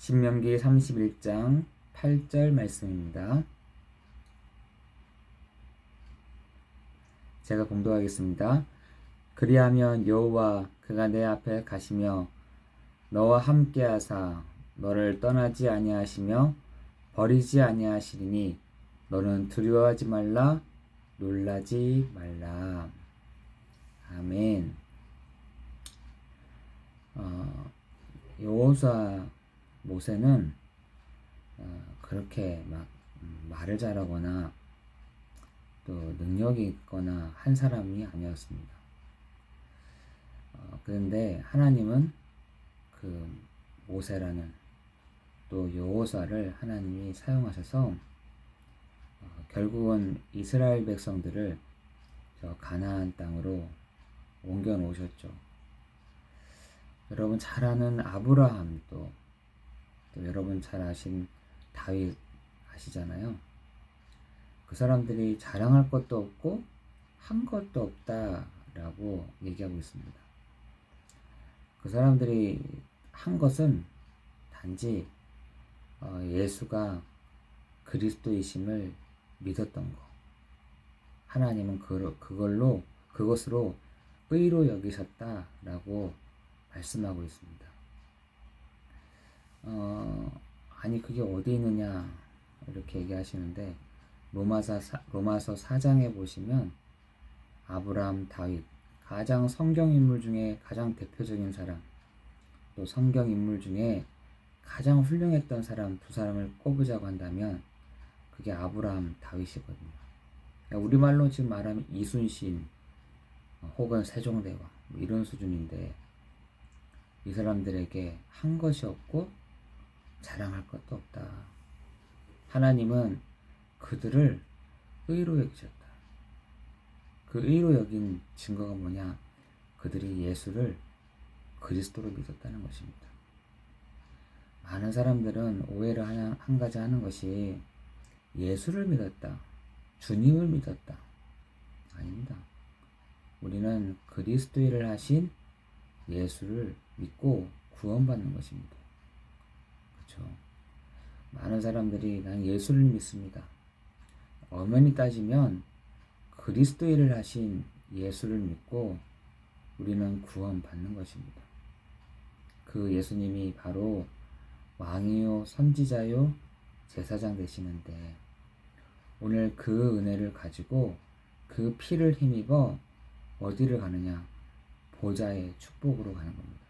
신명기 31장 8절 말씀입니다. 제가 봉독하겠습니다. 그리하면 여호와 그가 내 앞에 가시며 너와 함께 하사 너를 떠나지 아니하시며 버리지 아니하시리니 너는 두려워하지 말라 놀라지 말라. 아멘. 여호수아 모세는 그렇게 막 말을 잘하거나 또 능력이 있거나 한 사람이 아니었습니다. 그런데 하나님은 그 모세라는 또 여호수아를 하나님이 사용하셔서 결국은 이스라엘 백성들을 저 가나안 땅으로 옮겨 놓으셨죠. 여러분 잘 아는 아브라함도 또 여러분 잘 아신 다윗 아시잖아요. 그 사람들이 자랑할 것도 없고 한 것도 없다라고 얘기하고 있습니다. 그 사람들이 한 것은 단지 예수가 그리스도이심을 믿었던 거. 하나님은 그것으로 의로 여기셨다라고 말씀하고 있습니다. 아니 그게 어디 있느냐 이렇게 얘기하시는데 로마서 4장에 보시면 아브라함, 다윗 가장 성경 인물 중에 가장 대표적인 사람, 또 성경 인물 중에 가장 훌륭했던 사람 두 사람을 꼽으자고 한다면 그게 아브라함, 다윗이거든요. 그러니까 우리말로 지금 말하면 이순신 혹은 세종대왕 뭐 이런 수준인데 이 사람들에게 한 것이 없고 자랑할 것도 없다. 하나님은 그들을 의로 여기셨다. 그 의로 여긴 증거가 뭐냐? 그들이 예수를 그리스도로 믿었다는 것입니다. 많은 사람들은 오해를 한 가지 하는 것이 예수를 믿었다. 주님을 믿었다. 아닙니다. 우리는 그리스도 일을 하신 예수를 믿고 구원받는 것입니다. 그렇죠? 많은 사람들이 난 예수를 믿습니다. 엄연히 따지면 그리스도 일을 하신 예수를 믿고 우리는 구원받는 것입니다. 그 예수님이 바로 왕이요 선지자요 제사장 되시는데 오늘 그 은혜를 가지고 그 피를 힘입어 어디를 가느냐? 보좌의 축복으로 가는 겁니다.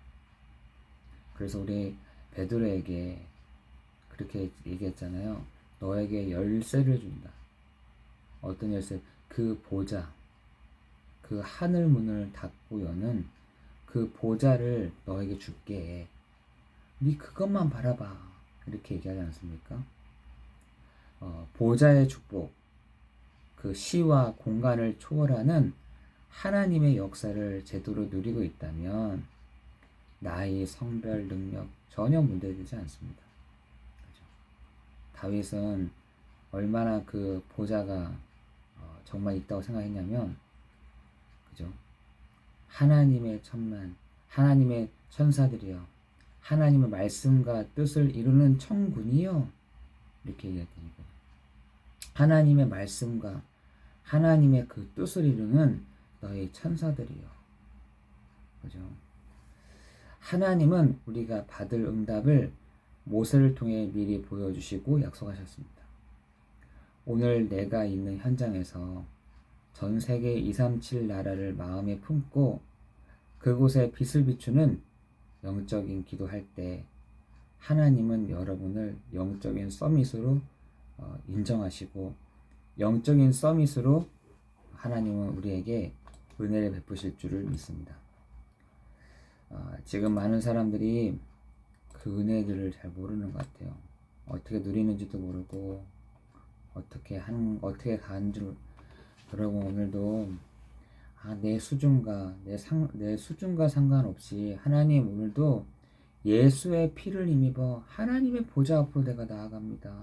그래서 우리 베드로에게 그렇게 얘기했잖아요. 너에게 열쇠를 준다. 어떤 열쇠? 그 보좌, 그 하늘 문을 닫고 여는 그 보좌를 너에게 줄게. 네 그것만 바라봐. 이렇게 얘기하지 않습니까? 보좌의 축복, 그 시와 공간을 초월하는 하나님의 역사를 제대로 누리고 있다면 나이, 성별, 능력 전혀 문제되지 않습니다. 그렇죠? 다윗은 얼마나 그 보좌가 정말 있다고 생각했냐면, 그죠? 하나님의 천만, 하나님의 천사들이여, 하나님의 말씀과 뜻을 이루는 천군이여, 이렇게 얘기했다니까. 하나님의 말씀과 하나님의 그 뜻을 이루는 너희 천사들이여. 그죠? 하나님은 우리가 받을 응답을 모세를 통해 미리 보여주시고 약속하셨습니다. 오늘 내가 있는 현장에서 전 세계 237 나라를 마음에 품고 그곳에 빛을 비추는 영적인 기도할 때 하나님은 여러분을 영적인 서밋으로 인정하시고 영적인 서밋으로 하나님은 우리에게 은혜를 베푸실 줄을 믿습니다. 지금 많은 사람들이 그 은혜들을 잘 모르는 것 같아요. 어떻게 누리는지도 모르고 어떻게 가는 줄. 여러분 오늘도 내 수준과 상관없이 하나님 오늘도 예수의 피를 힘입어 하나님의 보좌 앞으로 내가 나아갑니다.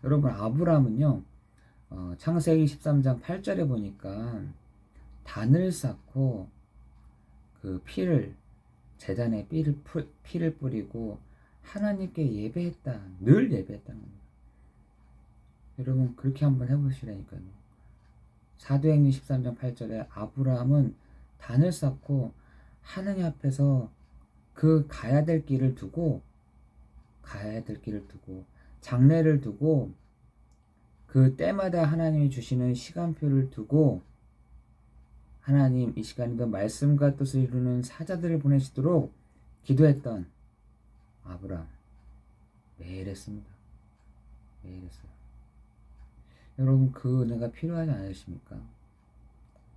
여러분 아브라함은요 창세기 13장 8절에 보니까 단을 쌓고 그 피를 재단에 피를 뿌리고 하나님께 예배했다. 늘 예배했다는 겁니다. 여러분 그렇게 한번 해보시라니까요. 사도행전 13장 8절에 아브라함은 단을 쌓고 하나님 앞에서 그 가야 될 길을 두고 장례를 두고 그 때마다 하나님이 주시는 시간표를 두고 하나님 이 시간에도 말씀과 뜻을 이루는 사자들을 보내시도록 기도했던 아브라함 매일 했습니다. 매일 했어요. 여러분 그 은혜가 필요하지 않으십니까?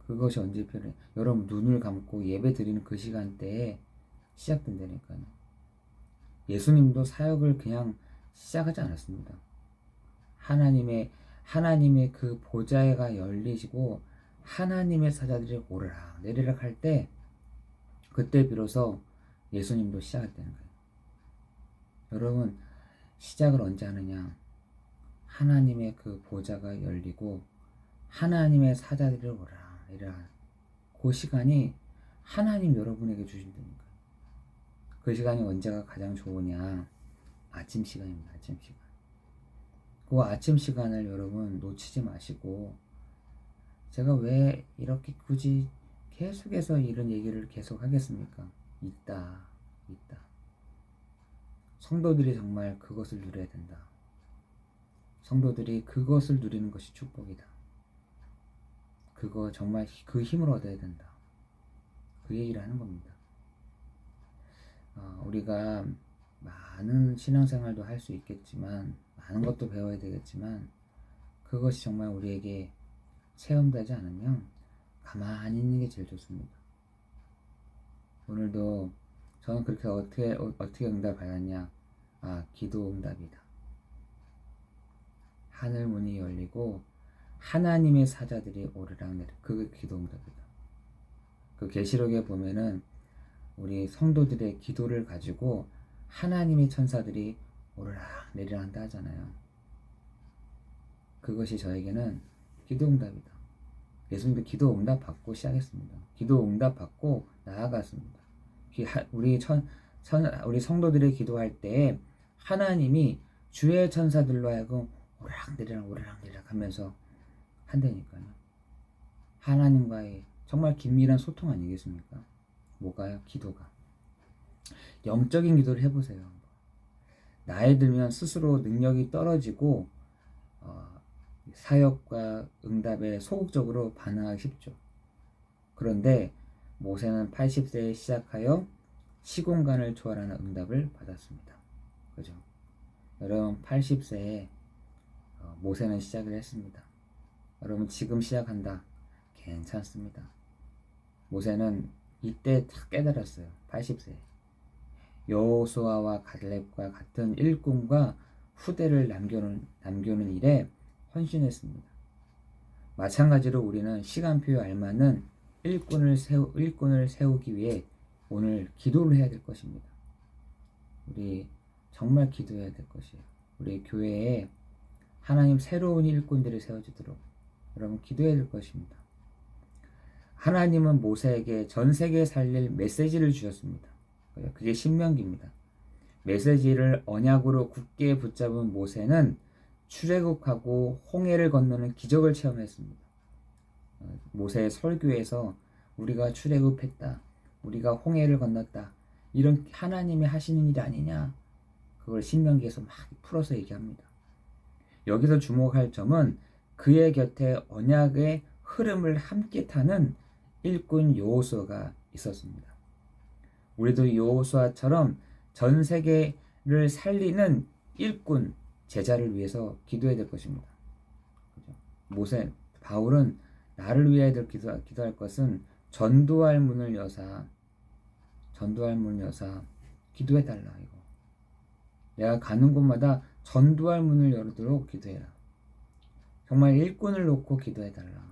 그것이 언제 필요해? 여러분 눈을 감고 예배 드리는 그 시간대에 시작된다니까요. 예수님도 사역을 그냥 시작하지 않았습니다. 하나님의 그 보좌가 열리시고 하나님의 사자들이 오르락 내리락 할 때 그때 비로소 예수님도 시작했다는 거예요. 여러분 시작을 언제 하느냐? 하나님의 그 보좌가 열리고 하나님의 사자들이 오르락 내리락 그 시간이 하나님 여러분에게 주신다니까. 그 시간이 언제가 가장 좋으냐? 아침 시간입니다. 아침 시간. 그 아침 시간을 여러분 놓치지 마시고, 제가 왜 이렇게 굳이 계속해서 이런 얘기를 계속 하겠습니까? 있다. 성도들이 정말 그것을 누려야 된다. 성도들이 그것을 누리는 것이 축복이다. 그거 정말 그 힘을 얻어야 된다. 그 얘기를 하는 겁니다. 우리가 많은 신앙생활도 할 수 있겠지만 많은 것도 배워야 되겠지만 그것이 정말 우리에게 체험되지 않으면 가만히 있는 게 제일 좋습니다. 오늘도 저는 그렇게 어떻게 응답받았냐? 기도 응답이다. 하늘 문이 열리고 하나님의 사자들이 오르락내리락, 그게 기도 응답이다. 그 계시록에 보면은 우리 성도들의 기도를 가지고 하나님의 천사들이 오르락 내리락 한다 하잖아요. 그것이 저에게는 기도 응답이다. 예수님도 기도 응답 받고 시작했습니다. 기도 응답 받고 나아갔습니다. 우리 성도들이 기도할 때 하나님이 주의 천사들로 하여금 오르락 내리락 하면서 한다니까요. 하나님과의 정말 긴밀한 소통 아니겠습니까? 뭐가요? 기도가. 영적인 기도를 해보세요. 나이 들면 스스로 능력이 떨어지고 사역과 응답에 소극적으로 반응하기 쉽죠. 그런데 모세는 80세에 시작하여 시공간을 초월하는 응답을 받았습니다. 그죠? 여러분 80세에 모세는 시작을 했습니다. 여러분 지금 시작한다. 괜찮습니다. 모세는 이때 다 깨달았어요. 80세. 여호수아와 갈렙과 같은 일꾼과 후대를 남겨놓은 일에 헌신했습니다. 마찬가지로 우리는 시간표에 알맞는 일꾼을 세우기 위해 오늘 기도를 해야 될 것입니다. 우리 정말 기도해야 될 것이에요. 우리 교회에 하나님 새로운 일꾼들이 세워지도록 여러분 기도해야 될 것입니다. 하나님은 모세에게 전 세계에 살릴 메시지를 주셨습니다. 그게 신명기입니다. 메시지를 언약으로 굳게 붙잡은 모세는 출애굽하고 홍해를 건너는 기적을 체험했습니다. 모세의 설교에서 우리가 출애굽했다, 우리가 홍해를 건넜다, 이런 하나님이 하시는 일이 아니냐, 그걸 신명기에서 막 풀어서 얘기합니다. 여기서 주목할 점은 그의 곁에 언약의 흐름을 함께 타는 일꾼 여호수아가 있었습니다. 우리도 여호수아처럼 전 세계를 살리는 일꾼 제자를 위해서 기도해야 될 것입니다. 바울은 나를 위해 기도할 것은 전도할 문을 여사 기도해달라. 이거 내가 가는 곳마다 전도할 문을 열도록 기도해라. 정말 일꾼을 놓고 기도해달라.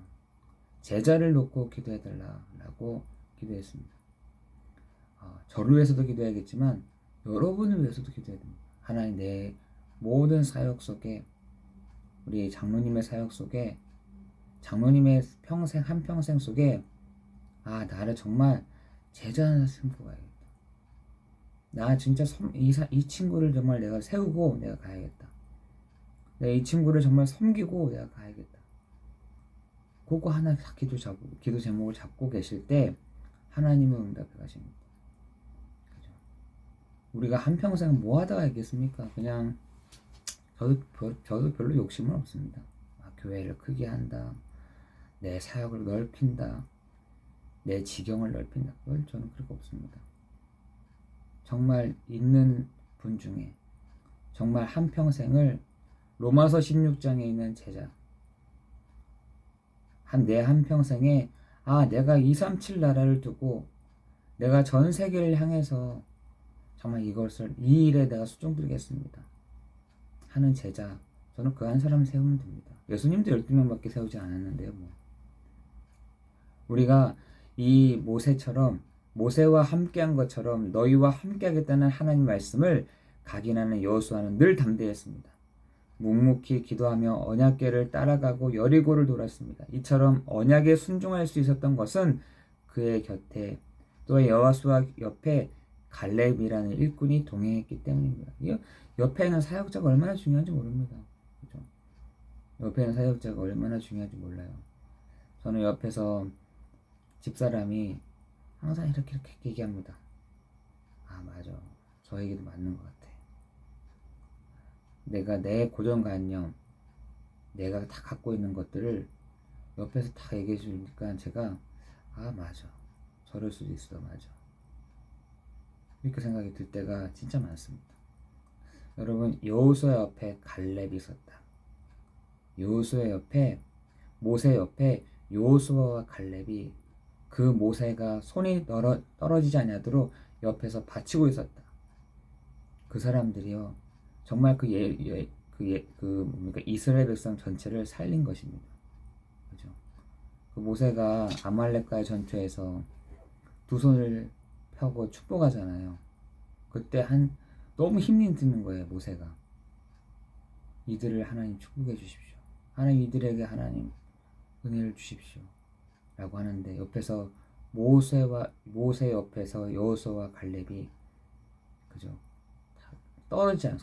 제자를 놓고 기도해달라 라고 기도했습니다. 저를 위해서도 기도해야겠지만 여러분을 위해서도 기도해야 됩니다. 하나님, 내 모든 사역 속에, 우리 장로님의 사역 속에, 장로님의 한평생 속에 나를 정말 제자 하나 세우고 가야겠다. 나 진짜 이 친구를 정말 내가 세우고 내가 가야겠다. 내가 이 친구를 정말 섬기고 내가 가야겠다. 그거 하나 기도 제목을 잡고 계실 때 하나님은 응답해 가십니다. 그죠? 우리가 한평생 뭐 하다가 있겠습니까? 그냥 저도 별로 욕심은 없습니다. 교회를 크게 한다. 내 사역을 넓힌다. 내 지경을 넓힌다. 그건 저는 그렇게 없습니다. 정말 있는 분 중에 정말 한평생을 로마서 16장에 있는 제자 내 한평생에 내가 237 나라를 두고 내가 전 세계를 향해서 정말 이 일에 내가 수종 들겠습니다 하는 제자, 저는 그 한 사람 세우면 됩니다. 예수님도 12명밖에 세우지 않았는데요. 우리가 이 모세와 함께한 것처럼 너희와 함께하겠다는 하나님 말씀을 각인하는 여호수아는 늘 담대했습니다. 묵묵히 기도하며 언약궤를 따라가고 여리고를 돌았습니다. 이처럼 언약에 순종할 수 있었던 것은 그의 곁에 또 여호수아 옆에 갈렙이라는 일꾼이 동행했기 때문입니다. 옆에 있는 사역자가 얼마나 중요한지 모릅니다. 그죠? 옆에 있는 사역자가 얼마나 중요한지 몰라요. 저는 옆에서 집사람이 항상 이렇게 얘기합니다. 맞아. 저 얘기도 맞는 것 같아. 내가 내 고정관념, 내가 다 갖고 있는 것들을 옆에서 다 얘기해 주니까 제가 맞아. 저럴 수도 있어. 맞아. 이렇게 생각이 들 때가 진짜 많습니다. 여러분, 여호수아 옆에 갈렙이 있었다. 여호수아 옆에 모세 옆에 여호수아와 갈렙이 그 모세가 손이 떨어지지 않도록 옆에서 받치고 있었다. 그 사람들이요 정말 이스라엘 백성 전체를 살린 것입니다. 그죠? 그 모세가 아말렉과의 전투에서 두 손을 펴고 축복하잖아요. 그때 너무 힘이 드는 거예요. 모세가 이들을 하나님 축복해 주십시오. 하나님 이들에게 하나님 은혜를 주십시오. 라고 하는데 옆에서 모세 옆에서 여호수아와 갈렙이 그죠?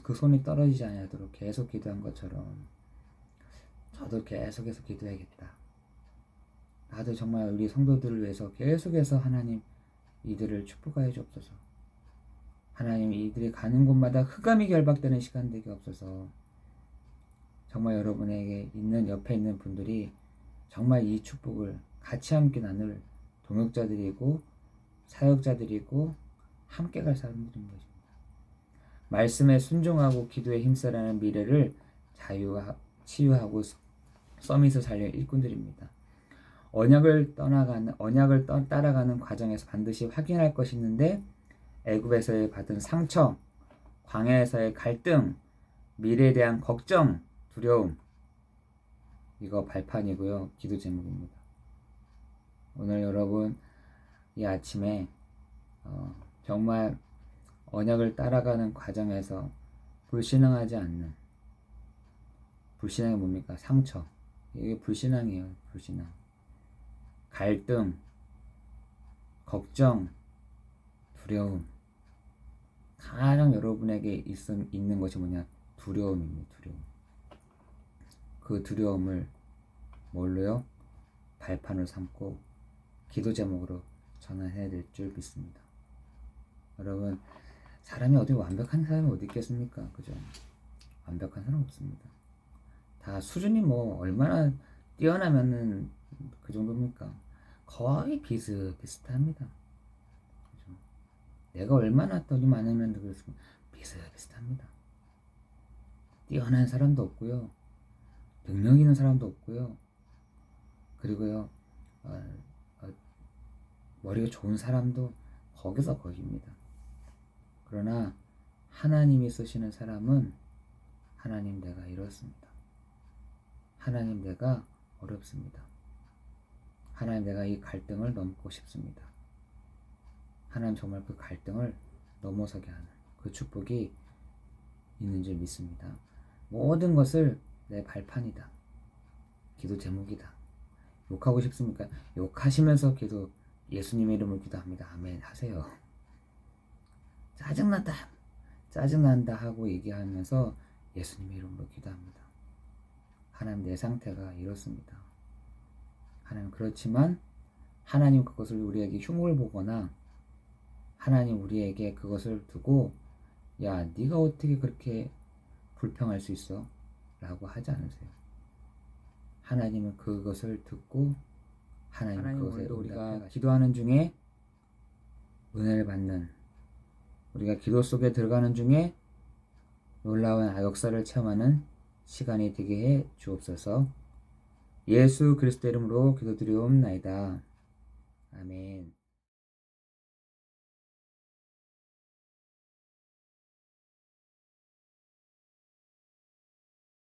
그 손이 떨어지지 않도록 계속 기도한 것처럼 저도 계속해서 기도해야겠다. 나도 정말 우리 성도들을 위해서 계속해서 하나님 이들을 축복하여 주옵소서. 하나님 이들이 가는 곳마다 흑암이 결박되는 시간 되게 없어서 정말 여러분에게 옆에 있는 분들이 정말 이 축복을 같이 함께 나눌 동역자들이고 사역자들이고 함께 갈 사람들인 것입니다. 말씀에 순종하고 기도에 힘쓰라는 미래를 치유하고 서밋을 살릴 일꾼들입니다. 언약을 따라가는 과정에서 반드시 확인할 것이 있는데 애굽에서의 받은 상처, 광야에서의 갈등, 미래에 대한 걱정, 두려움, 이거 발판이고요. 기도 제목입니다. 오늘 여러분 이 아침에 정말 언약을 따라가는 과정에서 불신앙하지 않는, 불신앙이 뭡니까? 상처. 이게 불신앙이에요. 불신앙. 갈등, 걱정, 두려움. 가장 여러분에게 있는 것이 뭐냐? 두려움입니다. 두려움. 그 두려움을 뭘로요? 발판을 삼고 기도 제목으로 전환해야 될 줄 믿습니다. 여러분, 사람이 완벽한 사람이 어디 있겠습니까? 그죠? 완벽한 사람 없습니다. 다 수준이 얼마나 뛰어나면은 그 정도입니까? 거의 비슷비슷합니다. 그죠? 내가 얼마나 돈이 많으면 그렇습니까? 비슷비슷합니다. 뛰어난 사람도 없고요. 능력 있는 사람도 없고요. 그리고요, 머리가 좋은 사람도 거기서 거기입니다. 그러나 하나님이 쓰시는 사람은 하나님 내가 이렇습니다. 하나님 내가 어렵습니다. 하나님 내가 이 갈등을 넘고 싶습니다. 하나님 정말 그 갈등을 넘어서게 하는 그 축복이 있는 줄 믿습니다. 모든 것을 내 발판이다. 기도 제목이다. 욕하고 싶습니까? 욕하시면서 예수님의 이름을 기도합니다. 아멘 하세요. 짜증난다, 짜증난다 하고 얘기하면서 예수님의 이름으로 기도합니다. 하나님, 내 상태가 이렇습니다. 하나님, 그렇지만 하나님 그것을 우리에게 흉을 보거나 하나님 우리에게 그것을 두고 야, 네가 어떻게 그렇게 불평할 수 있어? 라고 하지 않으세요. 하나님은 그것을 듣고 하나님 그것에 우리가 기도하는 중에 은혜를 받는, 우리가 기도 속에 들어가는 중에 놀라운 역사를 체험하는 시간이 되게 해 주옵소서. 예수 그리스도 이름으로 기도드리옵나이다. 아멘.